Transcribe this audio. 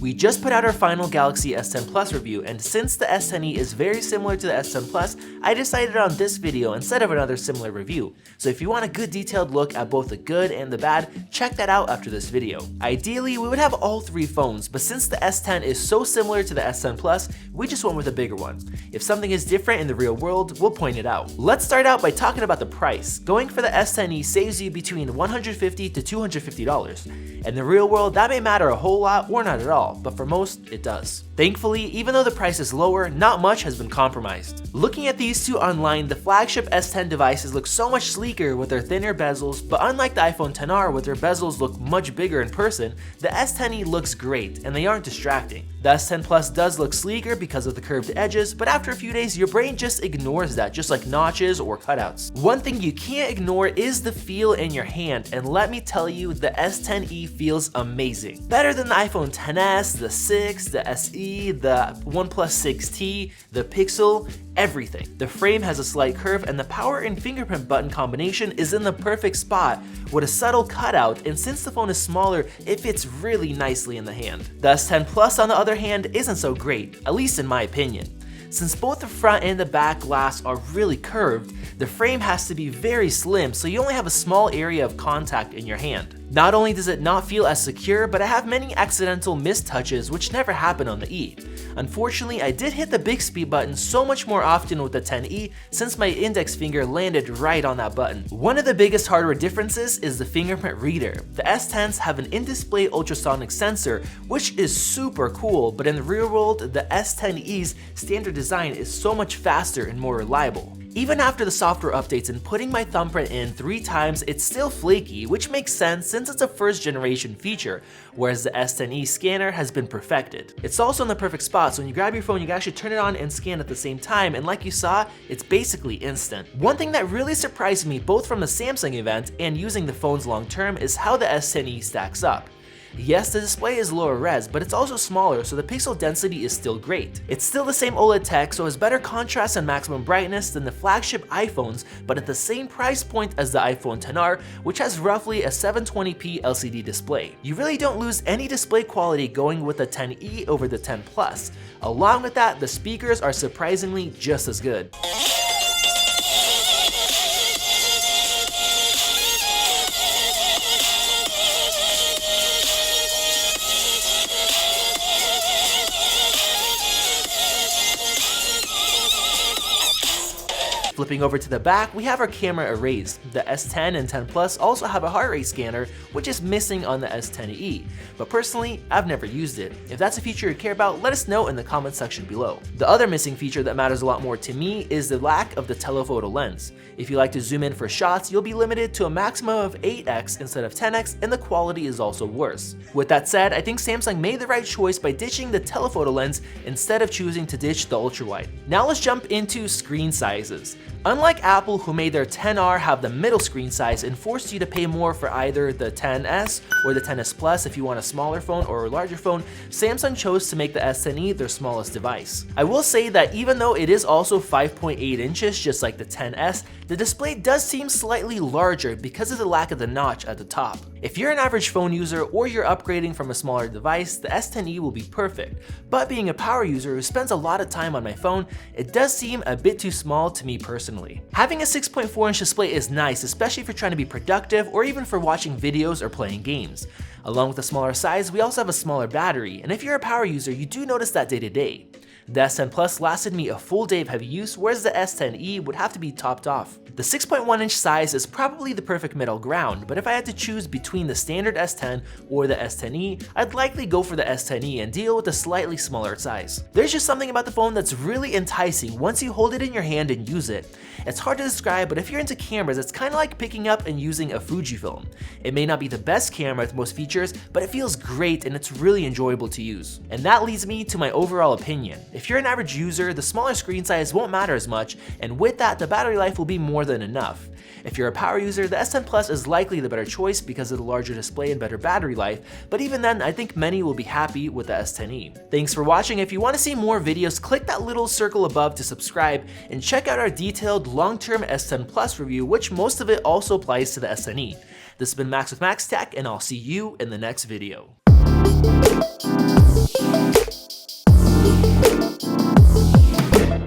We just put out our final Galaxy S10 Plus review, and since the S10e is very similar to the S10 Plus, I decided on this video instead of another similar review. So if you want a good detailed look at both the good and the bad, check that out after this video. Ideally, we would have all three phones, but since the S10 is so similar to the S10 Plus, we just went with a bigger one. If something is different in the real world, we'll point it out. Let's start out by talking about the price. Going for the S10e saves you between $150 to $250. In the real world, that may matter a whole lot or not at all, but for most, it does. Thankfully, even though the price is lower, not much has been compromised. Looking at these two online, the flagship S10 devices look so much sleeker with their thinner bezels, but unlike the iPhone XR with their bezels look much bigger in person, the S10e looks great and they aren't distracting. The S10 Plus does look sleeker because of the curved edges, but after a few days, your brain just ignores that, just like notches or cutouts. One thing you can't ignore is the feel in your hand, and let me tell you, the S10e feels amazing. Better than the iPhone XS, the 6, the SE, the OnePlus 6T, the Pixel, everything. The frame has a slight curve, and the power and fingerprint button combination is in the perfect spot with a subtle cutout, and since the phone is smaller, it fits really nicely in the hand. The S10 Plus, on the other hand, isn't so great, at least in my opinion. Since both the front and the back glass are really curved, the frame has to be very slim, so you only have a small area of contact in your hand. Not only does it not feel as secure, but I have many accidental missed touches which never happen on the E. Unfortunately, I did hit the big speed button so much more often with the XE since my index finger landed right on that button. One of the biggest hardware differences is the fingerprint reader. The S10s have an in-display ultrasonic sensor, which is super cool, but in the real world, the S10e's standard design is so much faster and more reliable. Even after the software updates and putting my thumbprint in 3 times, it's still flaky, which makes sense since it's a first generation feature, whereas the S10e scanner has been perfected. It's also in the perfect spot, so when you grab your phone, you can actually turn it on and scan at the same time, and like you saw, it's basically instant. One thing that really surprised me both from the Samsung event and using the phones long term is how the S10e stacks up. Yes, the display is lower res, but it's also smaller, so the pixel density is still great. It's still the same OLED tech, so has better contrast and maximum brightness than the flagship iPhones, but at the same price point as the iPhone XR, which has roughly a 720p LCD display. You really don't lose any display quality going with the XE over the X Plus. Along with that, the speakers are surprisingly just as good. Flipping over to the back, we have our camera arrays. The S10 and X Plus also have a heart rate scanner, which is missing on the S10e, but personally, I've never used it. If that's a feature you care about, let us know in the comment section below. The other missing feature that matters a lot more to me is the lack of the telephoto lens. If you like to zoom in for shots, you'll be limited to a maximum of 8x instead of 10x, and the quality is also worse. With that said, I think Samsung made the right choice by ditching the telephoto lens instead of choosing to ditch the ultrawide. Now let's jump into screen sizes. Unlike Apple, who made their XR have the middle screen size and forced you to pay more for either the XS or the XS Plus if you want a smaller phone or a larger phone, Samsung chose to make the S10e their smallest device. I will say that even though it is also 5.8 inches just like the XS, the display does seem slightly larger because of the lack of the notch at the top. If you're an average phone user or you're upgrading from a smaller device, the S10e will be perfect, but being a power user who spends a lot of time on my phone, it does seem a bit too small to me personally. Having a 6.4-inch display is nice, especially if you're trying to be productive or even for watching videos or playing games. Along with the smaller size, we also have a smaller battery, and if you're a power user, you do notice that day to day. The S10 Plus lasted me a full day of heavy use, whereas the S10e would have to be topped off. The 6.1-inch size is probably the perfect middle ground, but if I had to choose between the standard S10 or the S10e, I'd likely go for the S10e and deal with a slightly smaller size. There's just something about the phone that's really enticing once you hold it in your hand and use it. It's hard to describe, but if you're into cameras, it's kind of like picking up and using a Fujifilm. It may not be the best camera with most features, but it feels great and it's really enjoyable to use. And that leads me to my overall opinion. If you're an average user, the smaller screen size won't matter as much, and with that, the battery life will be more than enough. If you're a power user, the S10 Plus is likely the better choice because of the larger display and better battery life, but even then, I think many will be happy with the S10e. Thanks for watching. If you want to see more videos, click that little circle above to subscribe, and check out our detailed long-term S10 Plus review, which most of it also applies to the S10e. This has been Max with Max Tech, and I'll see you in the next video.